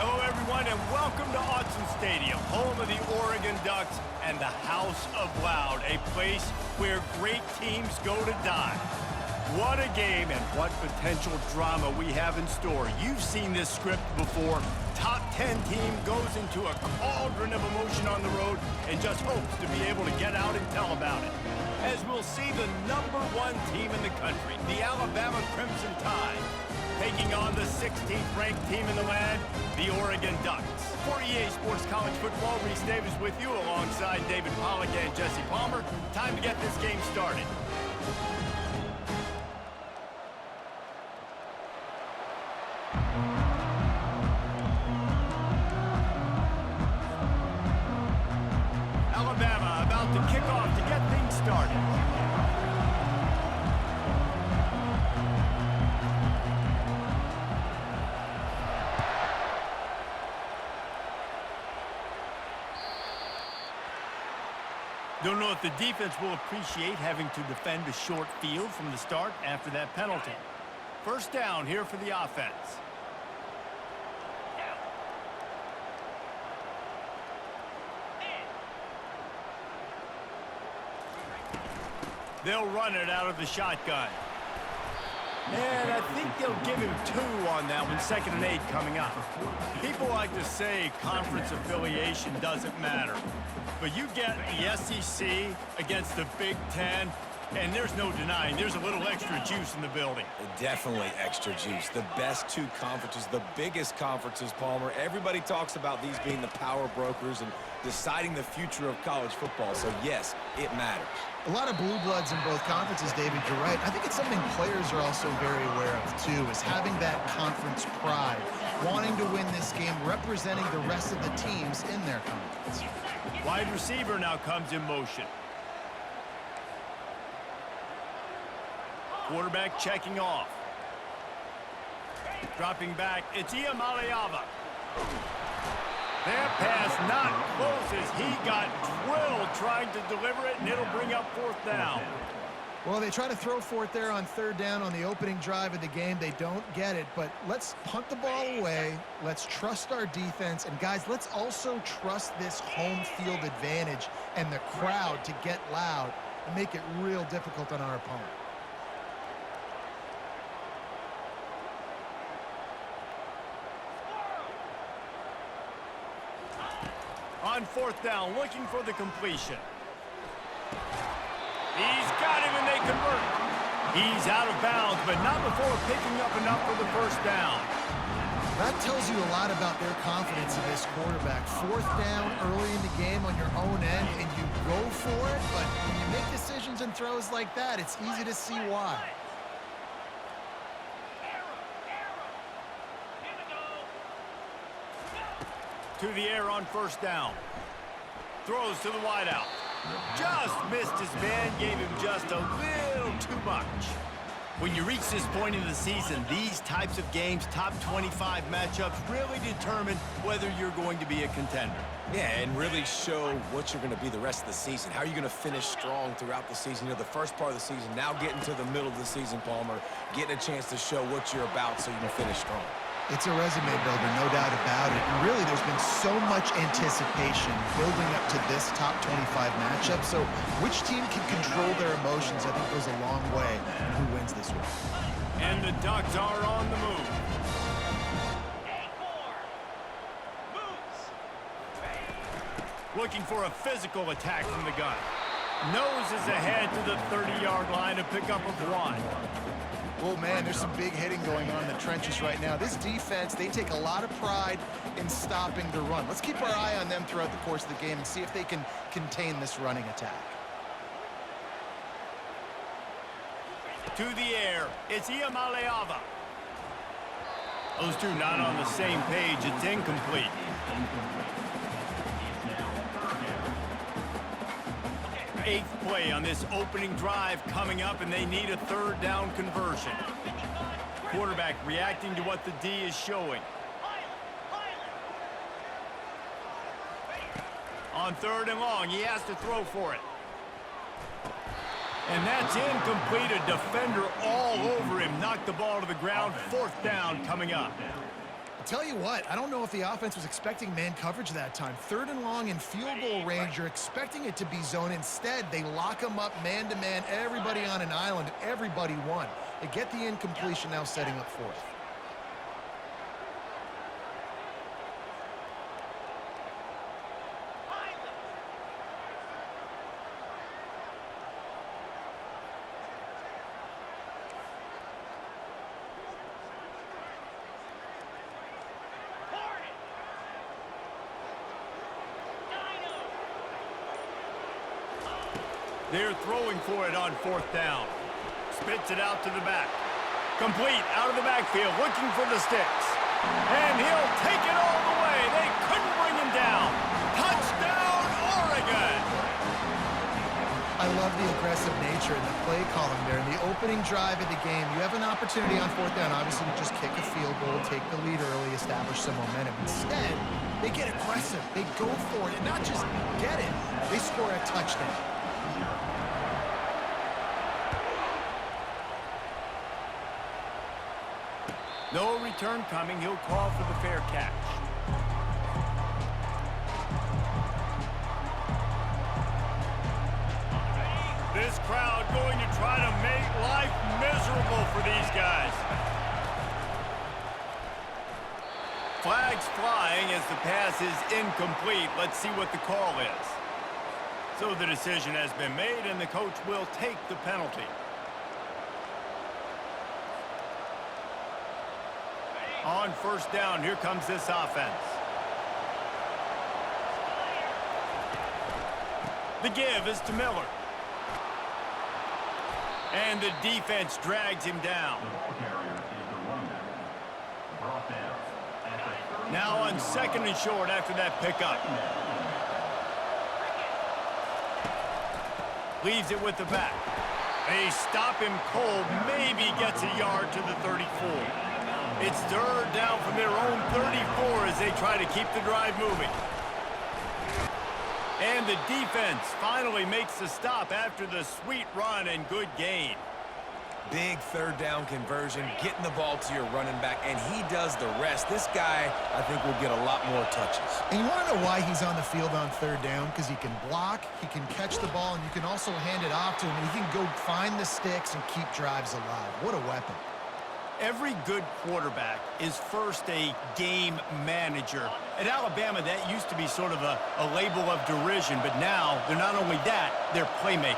Hello, everyone, and welcome to Autzen Stadium, home of the Oregon Ducks and the House of Loud, a place where great teams go to die. What a game and what potential drama we have in store. You've seen this script before. Top 10 team goes into a cauldron of emotion on the road and just hopes to be able to get out and tell about it. As we'll see the #1 team in the country, the Alabama Crimson Tide, taking on the 16th ranked team in the land, the Oregon Ducks. For EA Sports College Football, Reese Davis with you alongside David Pollack and Jesse Palmer. Time to get this game started. Alabama about to kick off to get things started. Don't know if the defense will appreciate having to defend a short field from the start after that penalty. First down here for the offense. They'll run it out of the shotgun. And I think they'll give him 2 on that one, 2nd and 8 coming up. People like to say conference affiliation doesn't matter. But you get the SEC against the Big Ten, and there's no denying there's a little extra juice in the building. Definitely extra juice. The best 2 conferences, the biggest conferences, Palmer. Everybody talks about these being the power brokers and deciding the future of college football. So, yes, it matters. A lot of blue bloods in both conferences, David, you're right. I think it's something players are also very aware of, too, is having that conference pride, wanting to win this game, representing the rest of the teams in their conference. Wide receiver now comes in motion. Quarterback checking off. Dropping back, it's Iamaleava. Their pass not close as he got drilled trying to deliver it, and it'll bring up 4th down. Well, they try to throw for it there on 3rd down on the opening drive of the game. They don't get it, but let's punt the ball away. Let's trust our defense. And, guys, let's also trust this home field advantage and the crowd to get loud and make it real difficult on our opponent. On 4th down, looking for the completion. He's got him, and they convert. He's out of bounds, but not before picking up enough for the 1st down. That tells you a lot about their confidence in this quarterback. 4th down early in the game on your own end, and you go for it, but when you make decisions and throws like that, it's easy to see why. To the air on 1st down. Throws to the wideout. Just missed his man, gave him just a little too much. When you reach this point in the season, these types of games, top 25 matchups, really determine whether you're going to be a contender. Yeah, and really show what you're going to be the rest of the season. How are you going to finish strong throughout the season? You know, the first part of the season, now getting to the middle of the season, Palmer, getting a chance to show what you're about so you can finish strong. It's a resume builder, no doubt about it. And really, there's been so much anticipation building up to this top 25 matchup. So which team can control their emotions, I think, goes a long way in who wins this one. And the Ducks are on the move. Looking for a physical attack from the gun. Noses ahead to the 30-yard line to pick up a 1. Oh, man, there's some big hitting going on in the trenches right now. This defense, they take a lot of pride in stopping the run. Let's keep our eye on them throughout the course of the game and see if they can contain this running attack. To the air, it's Iamaleava. Those two not on the same page. It's incomplete. Eighth play on this opening drive coming up, and they need a 3rd down conversion. Quarterback reacting to what the D is showing. On 3rd and long, he has to throw for it. And that's incomplete. A defender all over him. Knocked the ball to the ground. 4th down coming up. Tell you what, I don't know if the offense was expecting man coverage that time. 3rd and long in field goal range, you're expecting it to be zone. Instead, they lock them up man-to-man, everybody on an island, and everybody won. They get the incompletion, now setting up 4th. They're throwing for it on 4th down. Spits it out to the back. Complete out of the backfield, looking for the sticks. And he'll take it all the way. They couldn't bring him down. Touchdown, Oregon! I love the aggressive nature in the play column there. In the opening drive of the game, you have an opportunity on 4th down, obviously, to just kick a field goal, take the lead early, establish some momentum. Instead, they get aggressive. They go for it, and not just get it, they score a touchdown. No return coming. He'll call for the fair catch. This crowd going to try to make life miserable for these guys. Flags flying as the pass is incomplete. Let's see what the call is. So the decision has been made, and the coach will take the penalty. On 1st down, here comes this offense. The give is to Miller. And the defense drags him down. Now on 2nd and short after that pickup. Leaves it with the back. They stop him cold, maybe gets a yard to the 34. It's 3rd down from their own 34 as they try to keep the drive moving. And the defense finally makes the stop after the sweet run and good gain. Big 3rd down conversion, getting the ball to your running back, and he does the rest. This guy, I think, will get a lot more touches. And you want to know why he's on the field on 3rd down? Because he can block, he can catch the ball, and you can also hand it off to him, and he can go find the sticks and keep drives alive. What a weapon. Every good quarterback is first a game manager. At Alabama, that used to be sort of a label of derision, but now they're not only that, they're playmakers.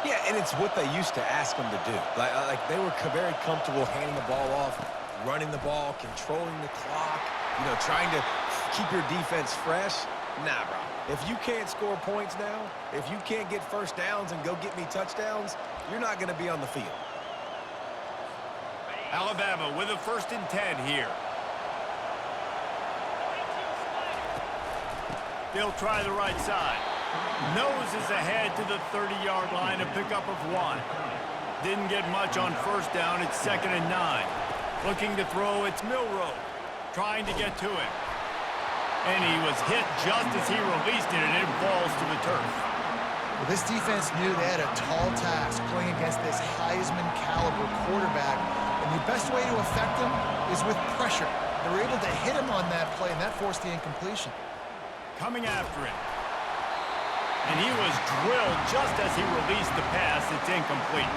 Yeah, and it's what they used to ask them to do. Like they were very comfortable handing the ball off, running the ball, controlling the clock, trying to keep your defense fresh. Nah, bro. If you can't score points now, if you can't get 1st downs and go get me touchdowns, you're not going to be on the field. Alabama with a 1st and 10 here. They'll try the right side. Noses ahead to the 30-yard line, a pickup of 1. Didn't get much on 1st down. It's 2nd and 9. Looking to throw, it's Milroe. Trying to get to him. And he was hit just as he released it, and it falls to the turf. Well, this defense knew they had a tall task playing against this Heisman-caliber quarterback. And the best way to affect him is with pressure. They were able to hit him on that play, and that forced the incompletion. Coming after him. And he was drilled just as he released the pass. It's incomplete.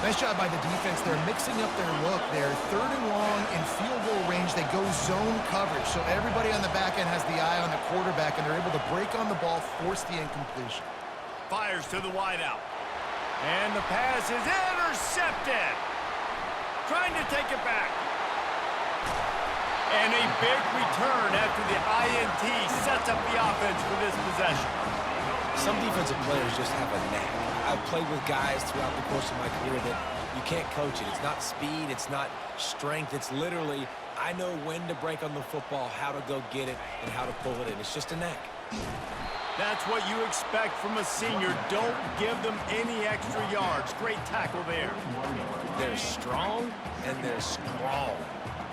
Nice job by the defense. They're mixing up their look. They're 3rd and long in field goal range. They go zone coverage. So everybody on the back end has the eye on the quarterback, and they're able to break on the ball, force the incompletion. Fires to the wideout. And the pass is intercepted. Trying to take it back. And a big return after the INT sets up the offense for this possession. Some defensive players just have a knack. I've played with guys throughout the course of my career that you can't coach it. It's not speed, it's not strength. It's literally, I know when to break on the football, how to go get it, and how to pull it in. It's just a knack. That's what you expect from a senior. Don't give them any extra yards. Great tackle there. They're strong, and they're strong.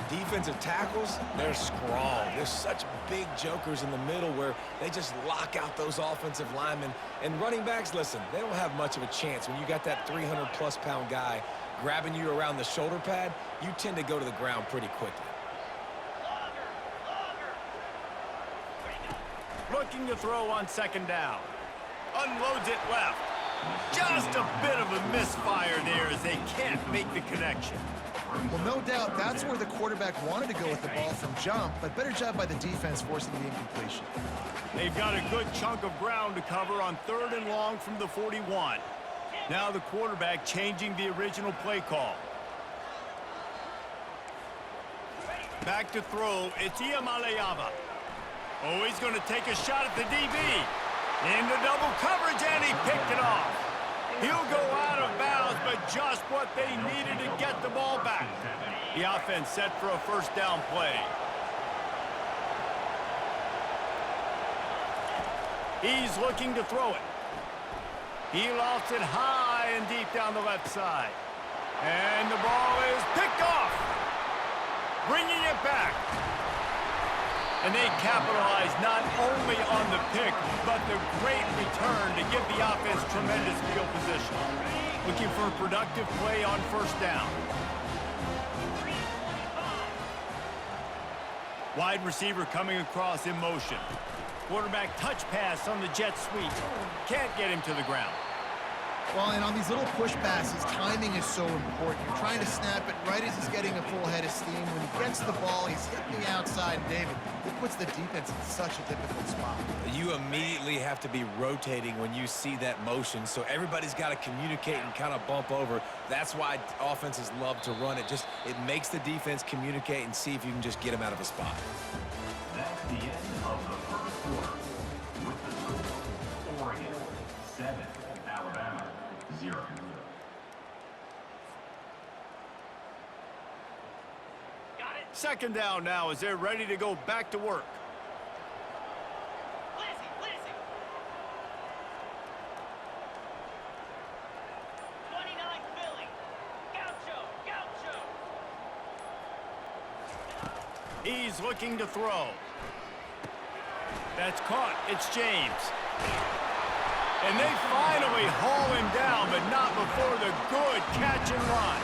Defensive tackles, they're strong. There's such big jokers in the middle where they just lock out those offensive linemen. And running backs, listen, they don't have much of a chance. When you got that 300-plus pound guy grabbing you around the shoulder pad, you tend to go to the ground pretty quickly. Looking to throw on second down. Unloads it left. Just a bit of a misfire there as they can't make the connection. Well, no doubt that's where the quarterback wanted to go with the ball from jump, but better job by the defense forcing the incompletion. They've got a good chunk of ground to cover on 3rd and long from the 41. Now the quarterback changing the original play call. Back to throw, it's Iamaleava. Oh, he's going to take a shot at the DB. Into double coverage, and he picked it off. He'll go out of bounds, but just what they needed to get the ball back. The offense set for a first down play. He's looking to throw it. He lofts it high and deep down the left side. And the ball is picked off. Bringing it back. And they capitalize not only on the pick, but the great return to give the offense tremendous field position. Looking for a productive play on first down. Wide receiver coming across in motion. Quarterback touch pass on the jet sweep. Can't get him to the ground. Well, and on these little push passes, timing is so important. You're trying to snap it right as he's getting a full head of steam. When he gets the ball, he's hitting the outside. And David, it puts the defense in such a difficult spot. You immediately have to be rotating when you see that motion, so everybody's got to communicate and kind of bump over. That's why offenses love to run it. It makes the defense communicate and see if you can just get them out of a spot. That's the end of the first quarter. With the score, Oregon 7, Alabama 0. Second down now as they're ready to go back to work. Lizzie. 29 Philly. Gaucho. He's looking to throw. That's caught. It's James. And they finally haul him down, but not before the good catch and run.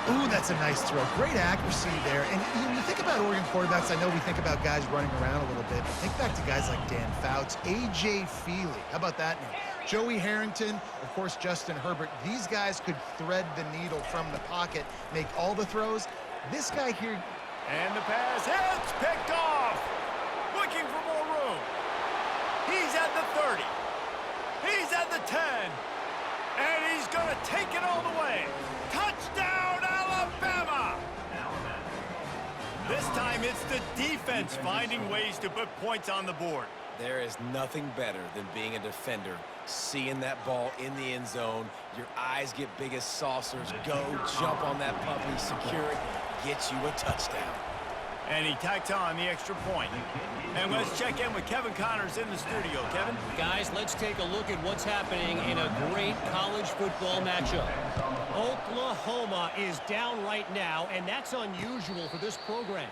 Ooh, that's a nice throw. Great accuracy there. And when you think about Oregon quarterbacks, I know we think about guys running around a little bit, but think back to guys like Dan Fouts, A.J. Feely. How about that name? Joey Harrington, of course, Justin Herbert. These guys could thread the needle from the pocket, make all the throws. This guy here. And the pass hits, picked off. Looking for more room. He's at the 30. He's at the 10. And he's going to take it all the way. Touchdown, Alabama! This time it's the defense finding ways to put points on the board. There is nothing better than being a defender, seeing that ball in the end zone. Your eyes get big as saucers. Go, jump on that puppy, secure it, get you a touchdown. And he tacks on the extra point. And let's check in with Kevin Connors in the studio. Kevin? Guys, let's take a look at what's happening in a great college football matchup. Oklahoma is down right now, and that's unusual for this program.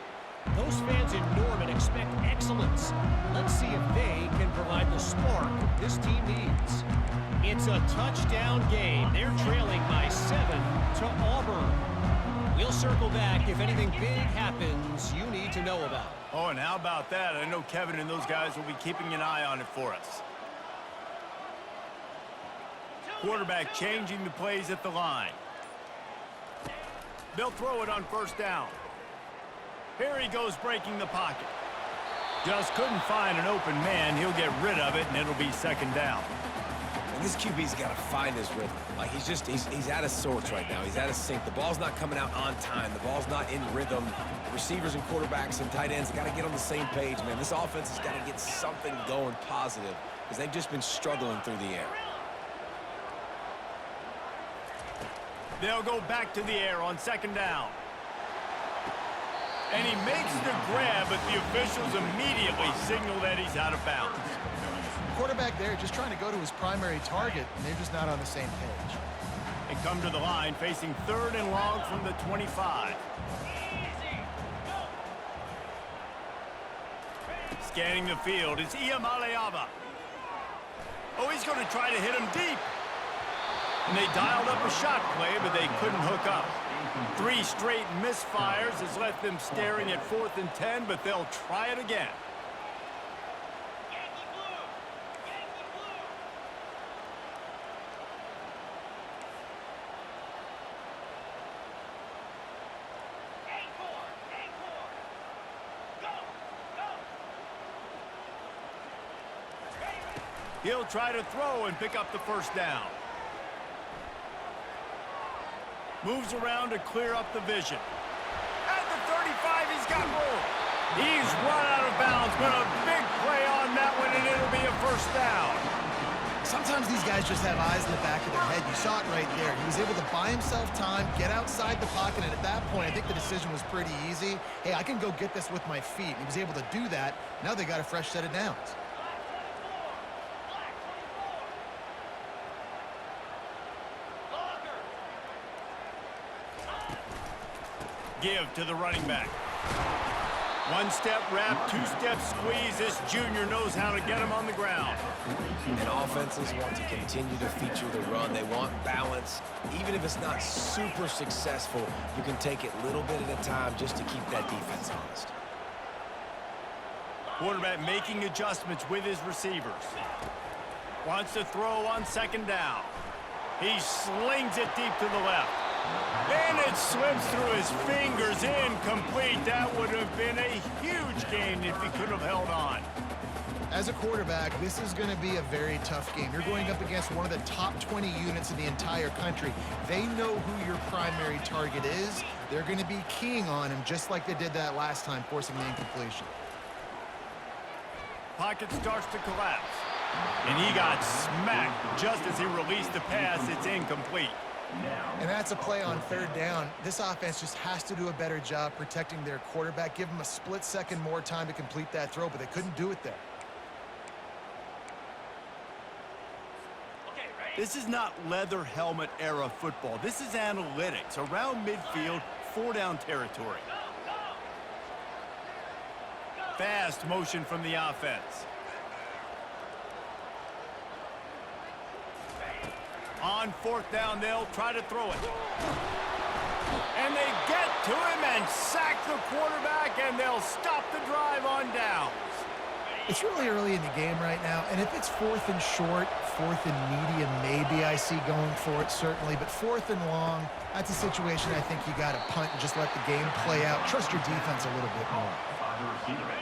Those fans in Norman expect excellence. Let's see if they can provide the spark this team needs. It's a touchdown game. They're trailing by 7 to Auburn. We'll circle back if anything big happens you need to know about. Oh, and how about that? I know Kevin and those guys will be keeping an eye on it for us. Quarterback changing the plays at the line. They'll throw it on first down. Here he goes breaking the pocket. Just couldn't find an open man. He'll get rid of it, and it'll be second down. And this QB's got to find his rhythm. Like, he's out of sorts right now. He's out of sync. The ball's not coming out on time. The ball's not in rhythm. Receivers and quarterbacks and tight ends got to get on the same page, man. This offense has got to get something going positive because they've just been struggling through the air. They'll go back to the air on second down. And he makes the grab, but the officials immediately signal that he's out of bounds. Quarterback there just trying to go to his primary target, and they're just not on the same page. They come to the line facing 3rd and long from the 25. Scanning the field, it's Iamaleava. Oh, he's going to try to hit him deep. And they dialed up a shot play, but they couldn't hook up. 3 straight misfires has left them staring at 4th and 10, but they'll try it again. He'll try to throw and pick up the first down. Moves around to clear up the vision. At the 35, he's got room. He's run out of bounds, but a big play on that one, and it'll be a first down. Sometimes these guys just have eyes in the back of their head. You saw it right there. He was able to buy himself time, get outside the pocket, and at that point, I think the decision was pretty easy. Hey, I can go get this with my feet. He was able to do that. Now they got a fresh set of downs. Give to the running back. One-step wrap, two-step squeeze. This junior knows how to get him on the ground. And offenses want to continue to feature the run. They want balance. Even if it's not super successful, you can take it little bit at a time just to keep that defense honest. Quarterback making adjustments with his receivers. Wants to throw on second down. He slings it deep to the left. And it slips through his fingers, incomplete. That would have been a huge gain if he could have held on. As a quarterback, this is going to be a very tough game. You're going up against one of the top 20 units in the entire country. They know who your primary target is. They're going to be keying on him just like they did that last time, forcing the incompletion. Pocket starts to collapse. And he got smacked just as he released the pass. It's incomplete. And that's a play on third down. This offense just has to do a better job protecting their quarterback. Give him a split second more time to complete that throw, but they couldn't do it there. This is not leather helmet era football. This is analytics. Around midfield, 4-down territory. Fast motion from the offense. On fourth down, they'll try to throw it. And they get to him and sack the quarterback, and they'll stop the drive on downs. It's really early in the game right now, and if it's fourth and short, fourth and medium, maybe I see going for it, certainly. But fourth and long, that's a situation I think you got to punt and just let the game play out. Trust your defense a little bit more.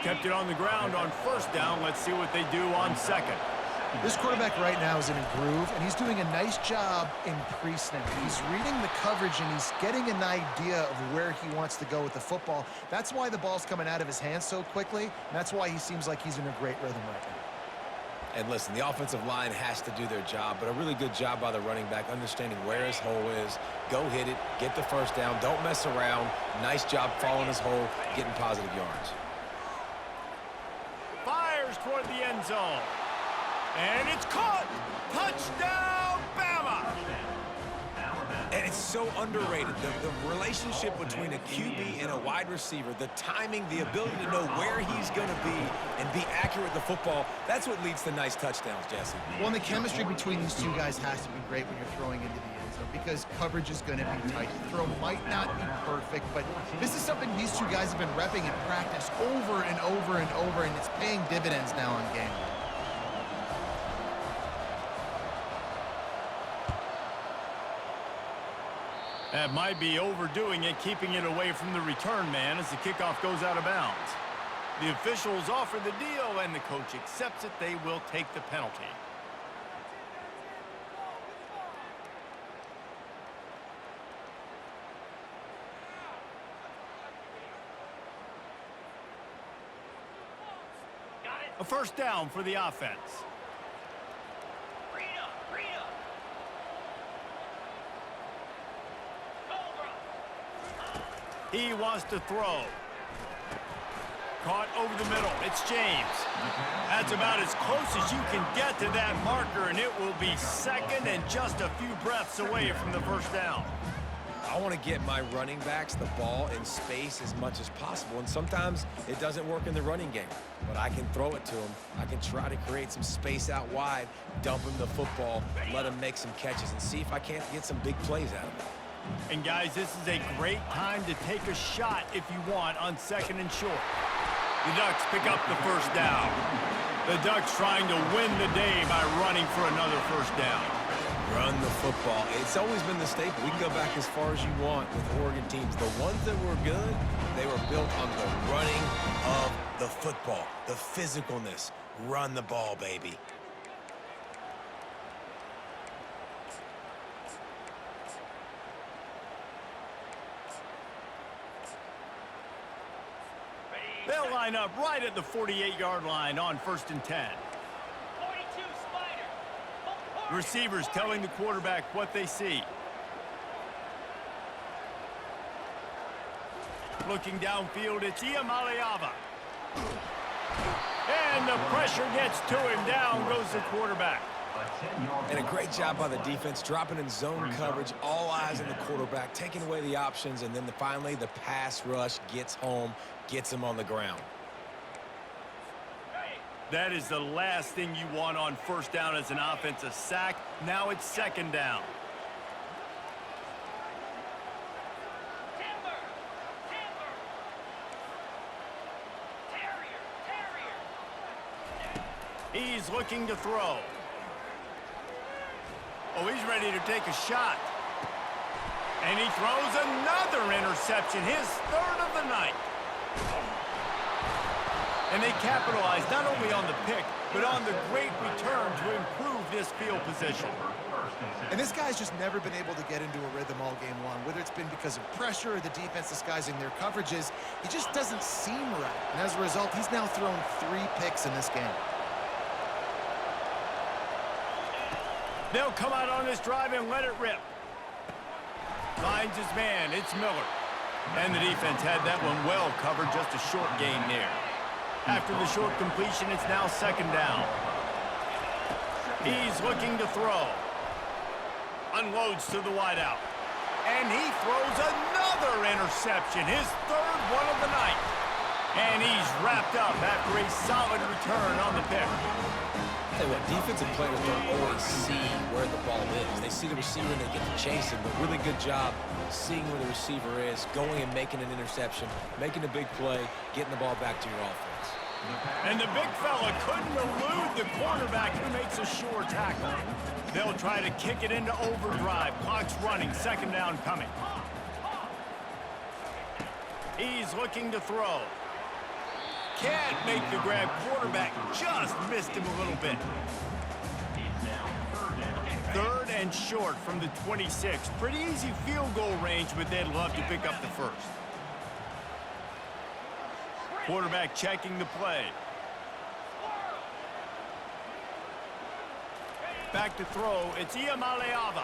Kept it on the ground on first down. Let's see what they do on second. This quarterback right now is in a groove, and he's doing a nice job in pre-snap. He's reading the coverage, and he's getting an idea of where he wants to go with the football. That's why the ball's coming out of his hands so quickly, and that's why he seems like he's in a great rhythm right now. And listen, the offensive line has to do their job, but a really good job by the running back understanding where his hole is. Go hit it, get the first down, don't mess around. Nice job following his hole, getting positive yards. Fires toward the end zone. And it's caught! Touchdown, BAMA! And it's so underrated. The relationship between a QB and a wide receiver, the timing, the ability to know where he's going to be and be accurate with the football, that's what leads to nice touchdowns, Jesse. Well, and the chemistry between these two guys has to be great when you're throwing into the end zone because coverage is going to be tight. The throw might not be perfect, but this is something these two guys have been repping in practice over and over and over, and it's paying dividends now on game day. That might be overdoing it, keeping it away from the return man as the kickoff goes out of bounds. The officials offer the deal, and the coach accepts it. They will take the penalty. A first down for the offense. He wants to throw. Caught over the middle. It's James. That's about as close as you can get to that marker, and it will be second and just a few breaths away from the first down. I want to get my running backs the ball in space as much as possible, and sometimes it doesn't work in the running game, but I can throw it to them. I can try to create some space out wide, dump him the football, let him make some catches, and see if I can't get some big plays out of it. And guys, this is a great time to take a shot if you want on second and short. The Ducks pick up the first down. The Ducks trying to win the day by running for another first down. Run the football. It's always been the staple. We can go back as far as you want with Oregon teams. The ones that were good, they were built on the running of the football, the physicalness. Run the ball, baby. They'll line up right at the 48-yard line on 1st and 10. 42 Spider. Receivers telling the quarterback what they see. Looking downfield, it's Iamaleava. And the pressure gets to him. Down goes the quarterback. And a great job by the defense, dropping in zone coverage, all eyes on the quarterback, taking away the options, and then finally the pass rush gets home, gets him on the ground. That is the last thing you want on 1st down as an offensive sack. Now it's 2nd down. He's looking to throw. Oh, he's ready to take a shot. And he throws another interception, his 3rd of the night. And they capitalize not only on the pick, but on the great return to improve this field position. And this guy's just never been able to get into a rhythm all game long, whether it's been because of pressure or the defense disguising their coverages. He just doesn't seem right. And as a result, he's now thrown 3 picks in this game. They'll come out on this drive and let it rip. Finds his man. It's Miller. And the defense had that one well covered. Just a short gain there. After the short completion, it's now 2nd down. He's looking to throw. Unloads to the wideout. And he throws another interception. His 3rd one of the night. And he's wrapped up after a solid return on the pick. Tell you what, defensive players don't always see where the ball is. They see the receiver and they get to chase him, but really good job seeing where the receiver is, going and making an interception, making a big play, getting the ball back to your offense. And the big fella couldn't elude the quarterback who makes a sure tackle. They'll try to kick it into overdrive. Clock's running, 2nd down coming. He's looking to throw. Can't make the grab. Quarterback just missed him a little bit. 3rd and short from the 26. Pretty easy field goal range, but they'd love to pick up the 1st. Quarterback checking the play. Back to throw. It's Iamaleava.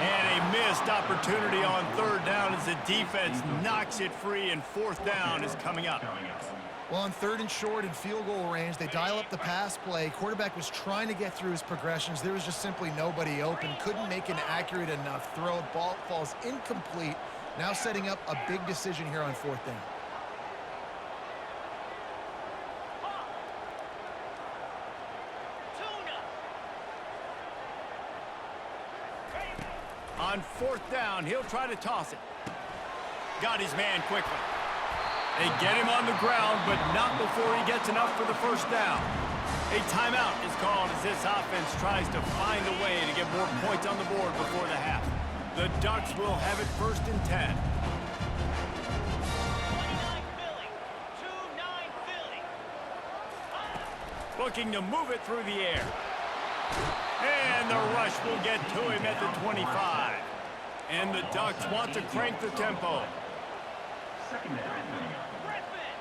And a missed opportunity on 3rd down as the defense knocks it free, and 4th down is coming up. Well, on 3rd and short and field goal range, they dial up the pass play. Quarterback was trying to get through his progressions. There was just simply nobody open. Couldn't make an accurate enough throw. Ball falls incomplete. Now setting up a big decision here on 4th down. On 4th down, he'll try to toss it. Got his man quickly. They get him on the ground, but not before he gets enough for the 1st down. A timeout is called as this offense tries to find a way to get more points on the board before the half. The Ducks will have it 1st and 10. 29 Philly. 2-9 Philly. Looking to move it through the air. And the rush will get to him at the 25. And the Ducks want to crank the tempo. 2nd down. Griffin.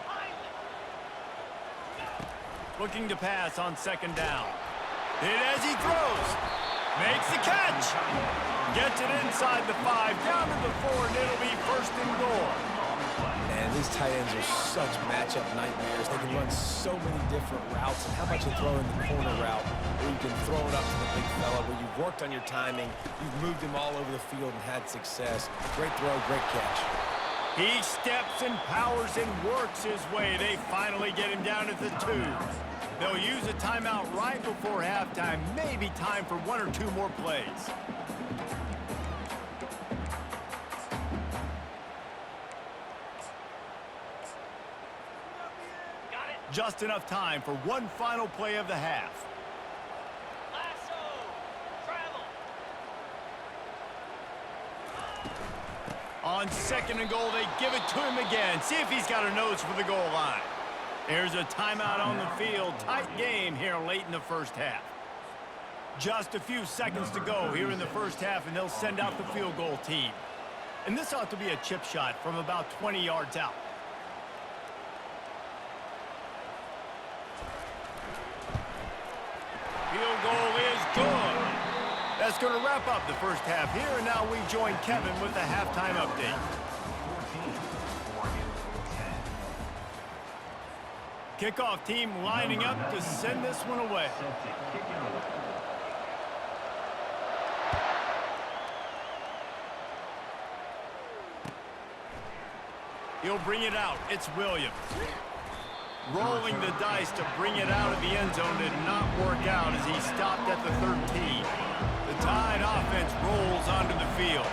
Highland. Looking to pass on 2nd down. Hit as he throws. Makes the catch. Gets it inside the 5, down to the 4, and it'll be 1st and goal. And these tight ends are such matchup nightmares. They can run so many different routes. And how about you throw in the corner route where you can throw it up to the big fella, where you've worked on your timing, you've moved him all over the field and had success. Great throw, great catch. He steps and powers and works his way. They finally get him down at the 2. They'll use a timeout right before halftime. Maybe time for 1 or 2 more plays. Just enough time for one final play of the half. Lasso. Travel. On 2nd and goal, they give it to him again. See if he's got a nose for the goal line. There's a timeout on the field. Tight game here late in the 1st half. Just a few seconds to go here in the 1st half, and they'll send out the field goal team. And this ought to be a chip shot from about 20 yards out. Field goal is good. That's going to wrap up the first half here, and now we join Kevin with the halftime update. 14, Kickoff team lining up to send this one away. set to kick it away. He'll bring it out. It's Williams. Rolling the dice to bring it out of the end zone did not work out as he stopped at the 13. The Tide offense rolls onto the field.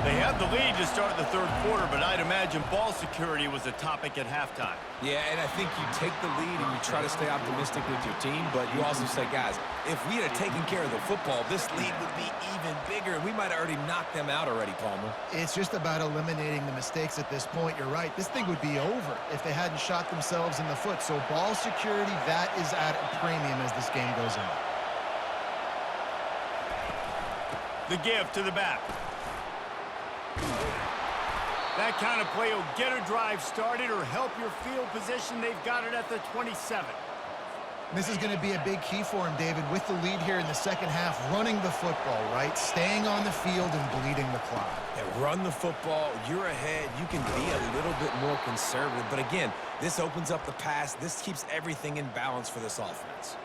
They have the lead to start the third quarter, but I'd imagine ball security was a topic at halftime. Yeah, and I think you take the lead and you try to stay optimistic with your team, but you also say, guys, if we had taken care of the football, this lead would be even bigger, and we might have already knocked them out already, Palmer. It's just about eliminating the mistakes at this point. You're right. This thing would be over if they hadn't shot themselves in the foot. So ball security, that is at a premium as this game goes on. The give to the back. That kind of play will get a drive started or help your field position. They've got it at the 27. This is going to be a big key for him, David, with the lead here in the second half, running the football, right? Staying on the field and bleeding the clock. Yeah, run the football. You're ahead. You can be a little bit more conservative. But again, this opens up the pass. This keeps everything in balance for this offense.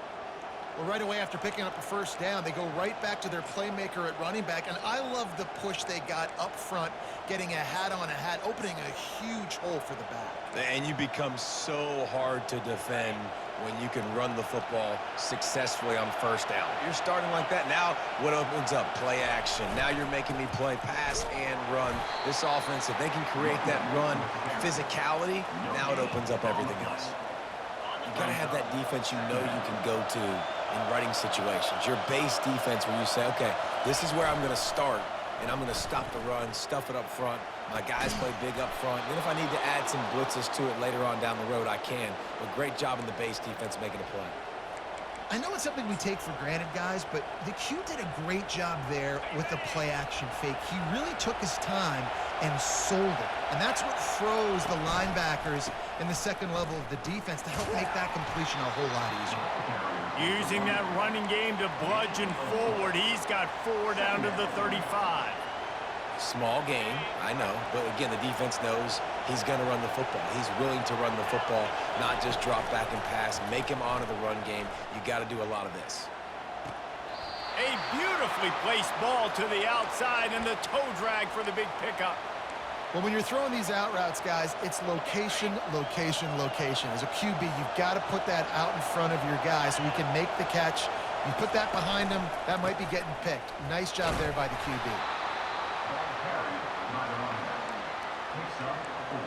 Well, right away after picking up a first down, they go right back to their playmaker at running back. And I love the push they got up front, getting a hat on a hat, opening a huge hole for the back. And you become so hard to defend when you can run the football successfully on first down. You're starting like that. Now what opens up? Play action. Now you're making me play pass and run. This offense, if they can create that run physicality, now it opens up everything else. You got to have that defense you know you can go to in running situations. Your base defense where you say, okay, this is where I'm going to start, and I'm going to stop the run, stuff it up front. My guys play big up front. Then if I need to add some blitzes to it later on down the road, I can. But great job in the base defense making a play. I know it's something we take for granted, guys, but the Q did a great job there with the play-action fake. He really took his time and sold it. And that's what froze the linebackers in the second level of the defense to help make that completion a whole lot easier. Using that running game to bludgeon forward, he's got 4 down to the 35. Small game, I know, but again, the defense knows he's going to run the football. He's willing to run the football, not just drop back and pass, make him honor the run game. You got to do a lot of this. A beautifully placed ball to the outside and the toe drag for the big pickup. Well, when you're throwing these out routes, guys, it's location, location, location. As a QB, you've got to put that out in front of your guy so he can make the catch. You put that behind him, that might be getting picked. Nice job there by the QB. Ball carried by the running back. Picks up 4.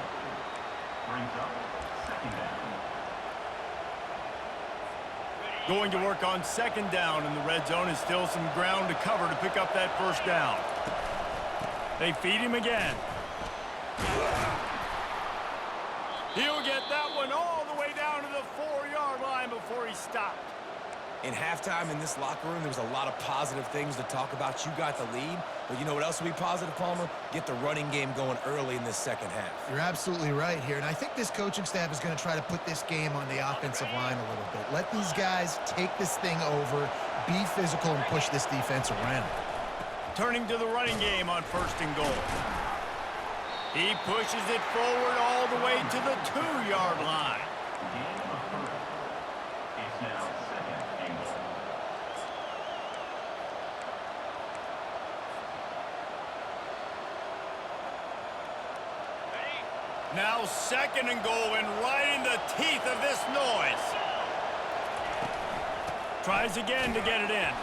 Brings up second down. Going to work on second down in the red zone is still some ground to cover to pick up that first down. They feed him again. He'll get that one all the way down to the 4-yard line before he stopped. In halftime in this locker room, there was a lot of positive things to talk about. You got the lead, but you know what else will be positive, Palmer? Get the running game going early in this second half. You're absolutely right here, and I think this coaching staff is going to try to put this game on the offensive line a little bit. Let these guys take this thing over, be physical, and push this defense around. Turning to the running game on first and goal. He pushes it forward all the way to the 2-yard line. Gain of 3. It's now second and goal. Now second and goal and right in the teeth of this noise. Tries again to get it in.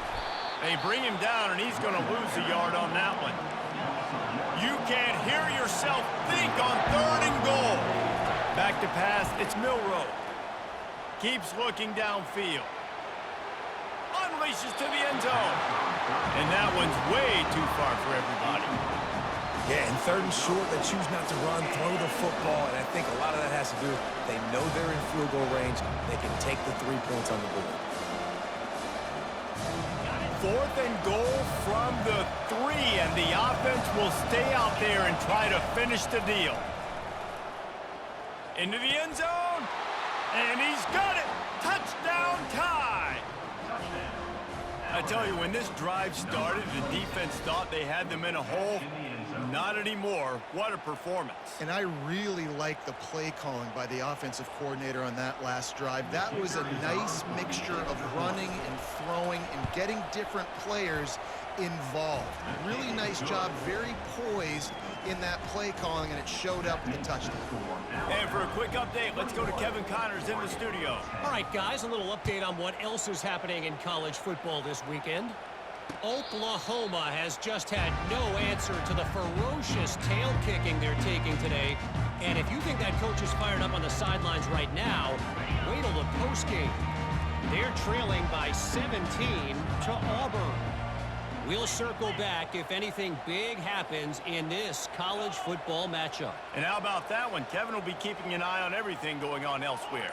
They bring him down and he's going to lose a yard on that one. You can't hear yourself think on third and goal. Back to pass, it's Milroe. Keeps looking downfield. Unleashes to the end zone. And that one's way too far for everybody. Yeah, and third and short, they choose not to run, throw the football, and I think a lot of that has to do with they know they're in field goal range. They can take the 3 points on the board. 4th and goal from the 3, and the offense will stay out there and try to finish the deal. Into the end zone, and he's got it. Touchdown tie. I tell you, when this drive started, the defense thought they had them in a hole. Not anymore. What a performance. And I really like the play calling by the offensive coordinator on that last drive. That was a nice mixture of running and throwing and getting different players involved. Really nice job, very poised in that play calling, and it showed up with the touchdown. And for a quick update, let's go to Kevin Connors in the studio. All right, guys, a little update on what else is happening in college football this weekend. Oklahoma has just had no answer to the ferocious tail kicking they're taking today. And if you think that coach is fired up on the sidelines right now, wait till the postgame. They're trailing by 17 to Auburn. We'll circle back if anything big happens in this college football matchup. And how about that one? Kevin will be keeping an eye on everything going on elsewhere.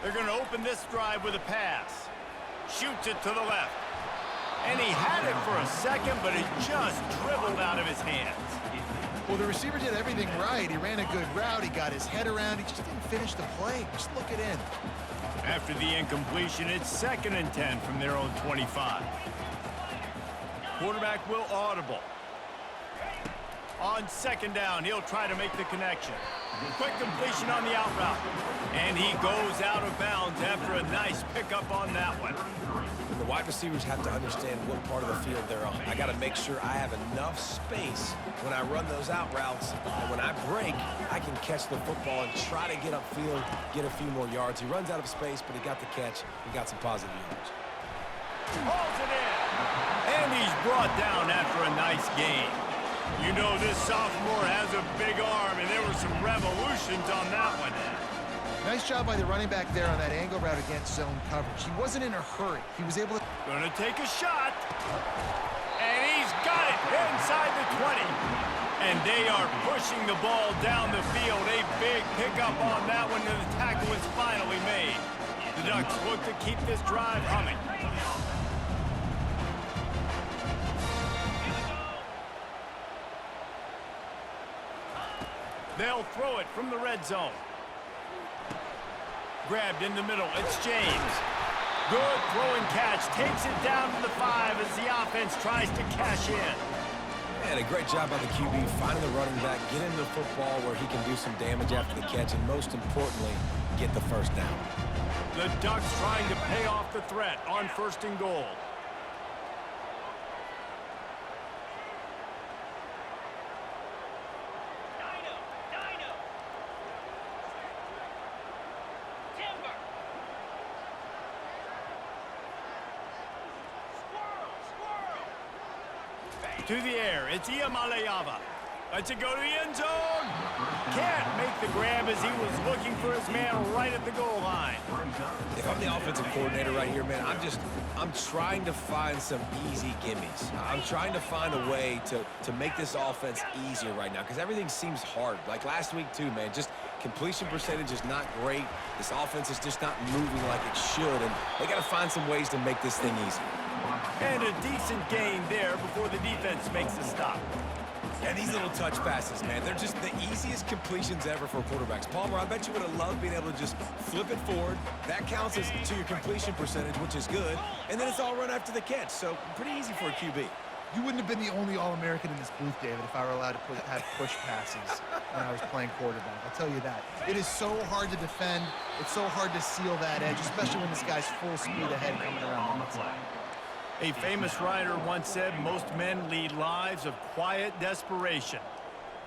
They're going to open this drive with a pass. Shoots it to the left. And he had it for a second, but it just dribbled out of his hands. Well, the receiver did everything right. He ran a good route. He got his head around. He just didn't finish the play. Just look it in. After the incompletion, it's 2nd and 10 from their own 25. Quarterback will audible. On 2nd down, he'll try to make the connection. Quick completion on the out route. And he goes out of bounds after a nice pickup on that one. The wide receivers have to understand what part of the field they're on. I got to make sure I have enough space when I run those out routes. And when I break, I can catch the football and try to get upfield, get a few more yards. He runs out of space, but he got the catch. He got some positive yards. Hauls it in. And he's brought down after a nice gain. You know this sophomore has a big arm, and there were some revolutions on that one. Nice job by the running back there on that angle route against zone coverage. He wasn't in a hurry. He was able to... Gonna take a shot. And he's got it inside the 20. And they are pushing the ball down the field. A big pickup on that one, and the tackle is finally made. The Ducks look to keep this drive humming. They'll throw it from the red zone. Grabbed in the middle. It's James. Good throw and catch. Takes it down to the 5 as the offense tries to cash in. And a great job by the QB finding the running back, get him the football where he can do some damage after the catch, and most importantly, get the first down. The Ducks trying to pay off the threat on 1st and goal. To the air, it's Iamaleava. Lets it go to the end zone. Can't make the grab as he was looking for his man right at the goal line. If I'm the offensive coordinator right here, man, I'm trying to find some easy gimmies. I'm trying to find a way to make this offense easier right now because everything seems hard. Like last week too, man, just completion percentage is not great. This offense is just not moving like it should, and they got to find some ways to make this thing easier. And a decent gain there before the defense makes a stop. And these little touch passes, man, they're just the easiest completions ever for quarterbacks. Palmer, I bet you would have loved being able to just flip it forward. That counts as to your completion percentage, which is good. And then it's all run after the catch, so pretty easy for a QB. You wouldn't have been the only All-American in this booth, David, if I were allowed to have push passes when I was playing quarterback. I'll tell you that. It is so hard to defend. It's so hard to seal that edge, especially when this guy's full speed ahead coming around the outside. A famous writer once said, most men lead lives of quiet desperation.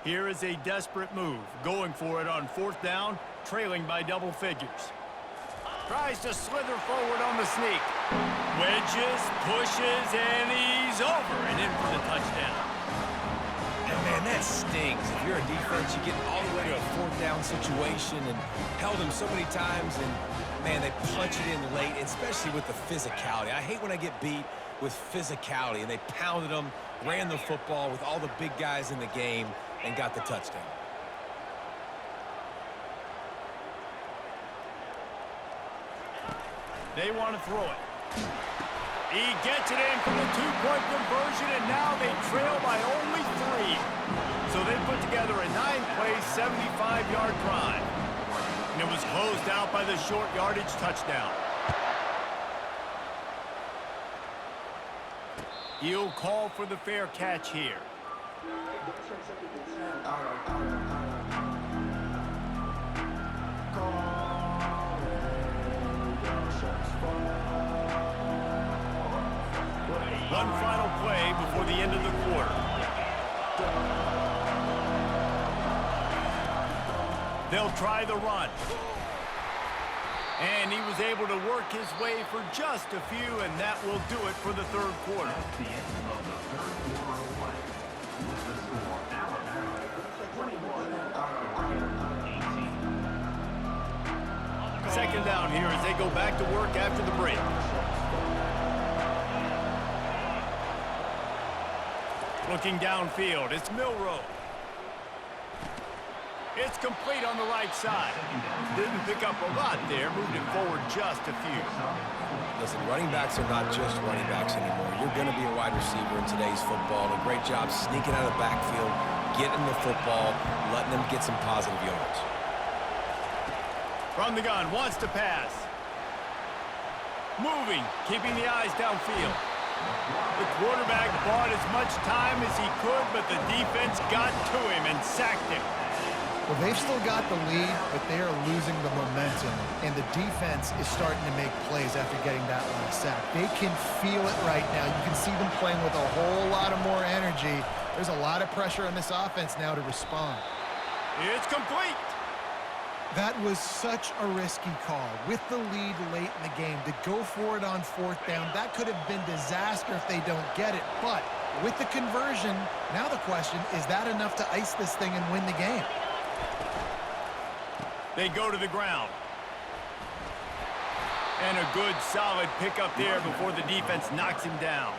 Here is a desperate move, going for it on 4th down, trailing by double figures. Tries to slither forward on the sneak. Wedges, pushes, and he's over and in for the touchdown. And man, that stings. If you're a defense, you get all the way to a 4th down situation and held him so many times, and man, they punch it in late, especially with the physicality. I hate when I get beat with physicality, and they pounded them, ran the football with all the big guys in the game, and got the touchdown. They want to throw it. He gets it in from the two-point conversion, and now they trail by only 3. So they put together a 9-play, 75-yard drive. And it was closed out by the short yardage touchdown. He'll call for the fair catch here. One final play before the end of the quarter. They'll try the run. And he was able to work his way for just a few, and that will do it for the third quarter. That's the end of the third quarter of play. With the score, Alabama 21, Oregon 18. Second down here as they go back to work after the break. Looking downfield, it's Milroe. It's complete on the right side. Didn't pick up a lot there, moved it forward just a few. Listen, running backs are not just running backs anymore. You're going to be a wide receiver in today's football. And a great job sneaking out of the backfield, getting the football, letting them get some positive yards. From the gun, wants to pass. Moving, keeping the eyes downfield. The quarterback bought as much time as he could, but the defense got to him and sacked him. Well, they've still got the lead, but they are losing the momentum, and the defense is starting to make plays after getting that last sack. They can feel it right now. You can see them playing with a whole lot of more energy. There's a lot of pressure on this offense now to respond. It's complete. That was such a risky call. With the lead late in the game, to go for it on fourth down, that could have been disaster if they don't get it. But with the conversion, now the question, is that enough to ice this thing and win the game? They go to the ground. And a good, solid pickup there before the defense knocks him down.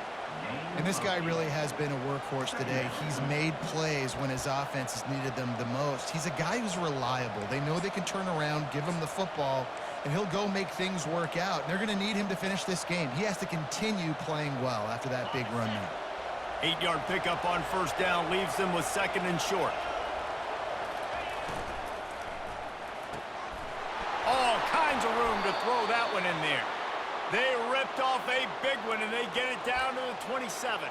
And this guy really has been a workhorse today. He's made plays when his offense has needed them the most. He's a guy who's reliable. They know they can turn around, give him the football, and he'll go make things work out. And they're going to need him to finish this game. He has to continue playing well after that big run now. 8-yard pickup on first down leaves them with second and short. All kinds of room to throw that one in there. They ripped off a big one, and they get it down to the 27.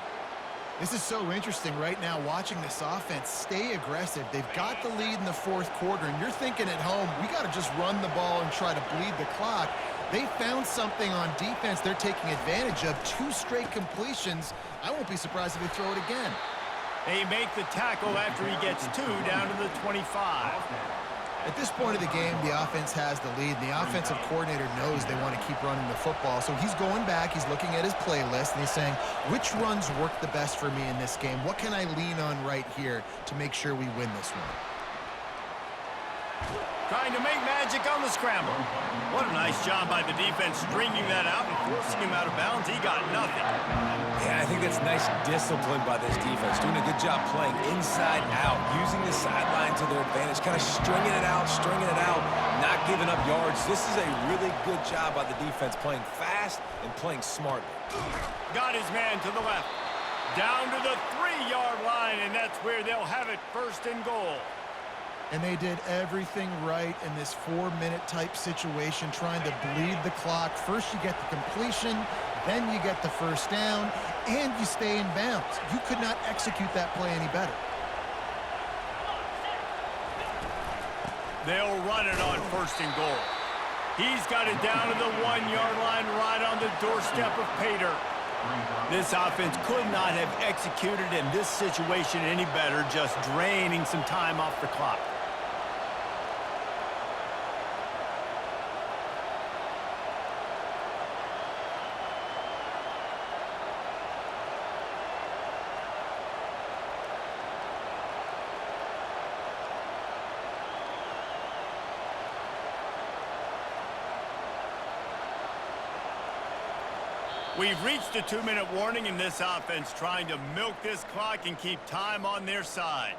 This is so interesting right now, watching this offense stay aggressive. They've got the lead in the fourth quarter, and you're thinking at home, we got to just run the ball and try to bleed the clock. They found something on defense they're taking advantage of. 2 straight completions. I won't be surprised if they throw it again. They make the tackle after he gets 2 down to the 25. At this point of the game, the offense has the lead. The offensive coordinator knows they want to keep running the football. So he's going back, he's looking at his playlist, and he's saying, which runs work the best for me in this game? What can I lean on right here to make sure we win this one? Trying to make magic on the scramble. What a nice job by the defense stringing that out and forcing him out of bounds. He got nothing. Yeah, I think that's nice discipline by this defense. Doing a good job playing inside out, using the sideline to their advantage, kind of stringing it out, not giving up yards. This is a really good job by the defense, playing fast and playing smartly. Got his man to the left. Down to the 3-yard line, and that's where they'll have it, first and goal. And they did everything right in this 4-minute type situation, trying to bleed the clock. First you get the completion, then you get the first down, and you stay in bounds. You could not execute that play any better. They'll run it on first and goal. He's got it down to the 1-yard line, right on the doorstep of Pater. This offense could not have executed in this situation any better, just draining some time off the clock. We've reached the 2-minute warning in this offense, trying to milk this clock and keep time on their side.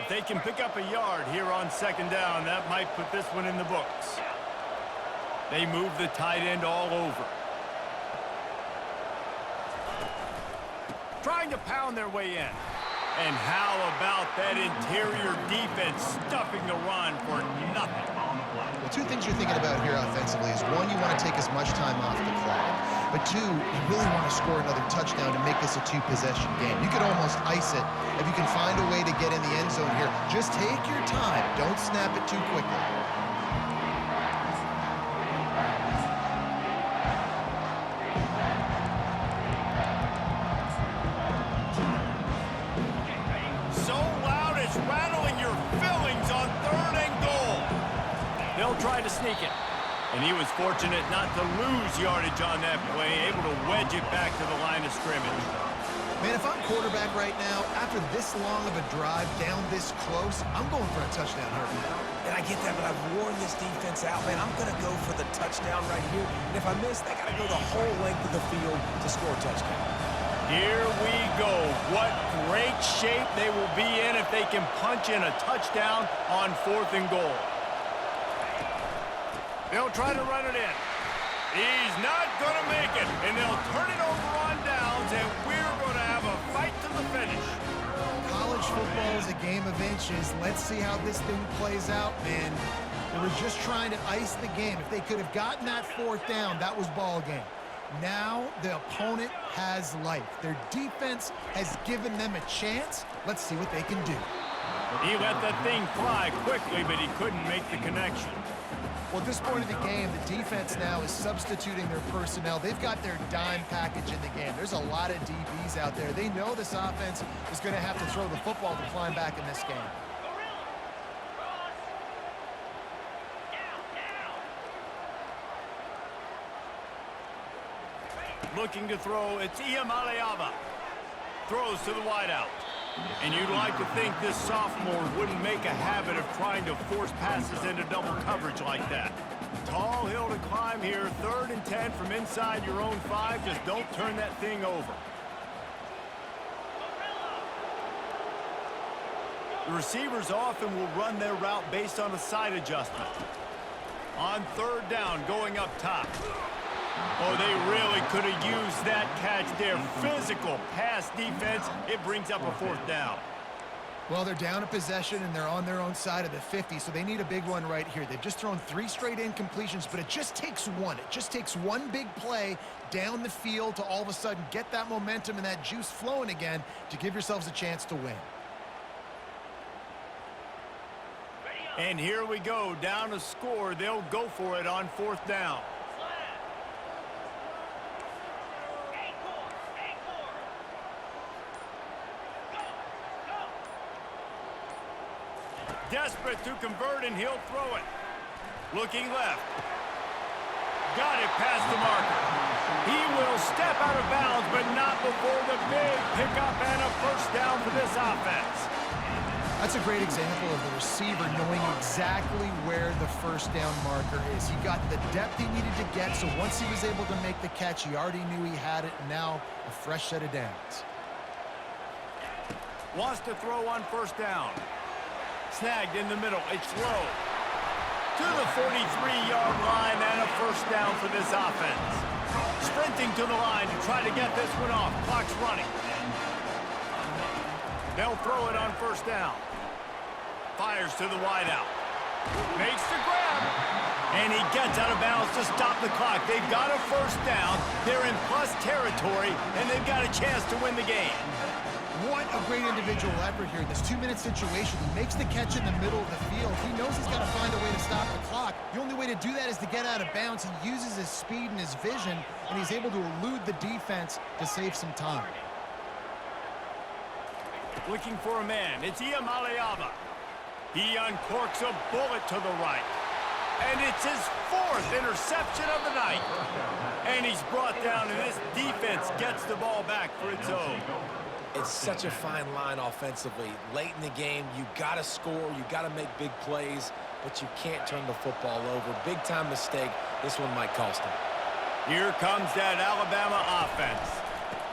If they can pick up a yard here on second down, that might put this one in the books. They move the tight end all over. Trying to pound their way in. And how about that interior defense stuffing the run for nothing? Well, two things you're thinking about here offensively is, one, you want to take as much time off the clock. But two, you really want to score another touchdown to make this a two-possession game. You could almost ice it if you can find a way to get in the end zone here. Just take your time. Don't snap it too quickly. Try to sneak it. And he was fortunate not to lose yardage on that play, able to wedge it back to the line of scrimmage. Man, if I'm quarterback right now, after this long of a drive down this close, I'm going for a touchdown, Herbie. And I get that, but I've worn this defense out, man. I'm going to go for the touchdown right here. And if I miss, they got to go the whole length of the field to score a touchdown. Here we go. What great shape they will be in if they can punch in a touchdown on 4th and goal. They'll try to run it in. He's not going to make it. And they'll turn it over on downs, and we're going to have a fight to the finish. College football is a game of inches. Let's see how this thing plays out, man. They were just trying to ice the game. If they could have gotten that 4th down, that was ball game. Now the opponent has life. Their defense has given them a chance. Let's see what they can do. He let that thing fly quickly, but he couldn't make the connection. Well, at this point of the game, the defense now is substituting their personnel. They've got their dime package in the game. There's a lot of DBs out there. They know this offense is going to have to throw the football to climb back in this game. Looking to throw, it's Iamaleava. Throws to the wideout. And you'd like to think this sophomore wouldn't make a habit of trying to force passes into double coverage like that. Tall hill to climb here, 3rd and 10 from inside your own 5. Just don't turn that thing over. The receivers often will run their route based on a side adjustment. On 3rd down, going up top. Oh, they really could have used that catch there. Physical pass defense. It brings up a 4th down. Well, they're down a possession, and they're on their own side of the 50, so they need a big one right here. They've just thrown 3 straight incompletions, but it just takes one. It just takes one big play down the field to all of a sudden get that momentum and that juice flowing again to give yourselves a chance to win. And here we go. Down a score. They'll go for it on 4th down. Desperate to convert, and he'll throw it. Looking left. Got it past the marker. He will step out of bounds, but not before the big pickup and a 1st down for this offense. That's a great example of the receiver knowing exactly where the 1st down marker is. He got the depth he needed to get, so once he was able to make the catch, he already knew he had it, and now a fresh set of downs. Wants to throw on 1st down. Snagged in the middle. It's low. To the 43-yard line and a 1st down for this offense. Sprinting to the line to try to get this one off. Clock's running. They'll throw it on 1st down. Fires to the wideout. Makes the grab. And he gets out of bounds to stop the clock. They've got a 1st down. They're in plus territory, and they've got a chance to win the game. What a great individual effort here in this 2-minute situation. He makes the catch in the middle of the field. He knows he's got to find a way to stop the clock. The only way to do that is to get out of bounds. He uses his speed and his vision, and he's able to elude the defense to save some time. Looking for a man. It's Iamaleava. He uncorks a bullet to the right. And it's his 4th interception of the night. And he's brought down, and this defense gets the ball back for its own. It's such a fine line offensively. Late in the game, you got to score, you got to make big plays, but you can't turn the football over. Big-time mistake. This one might cost them. Here comes that Alabama offense.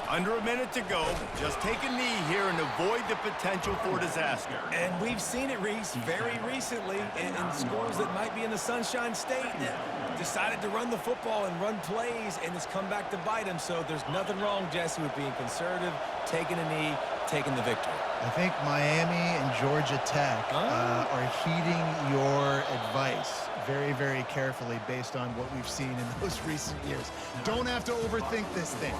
Under a minute to go. Just take a knee here and avoid the potential for disaster. And we've seen it, Reese, very recently in schools that might be in the Sunshine State that decided to run the football and run plays, and it's come back to bite them. So there's nothing wrong, Jesse, with being conservative, taking a knee, taking the victory. I think Miami and Georgia Tech are heeding your advice very, very carefully based on what we've seen in those recent years. Don't have to overthink this thing.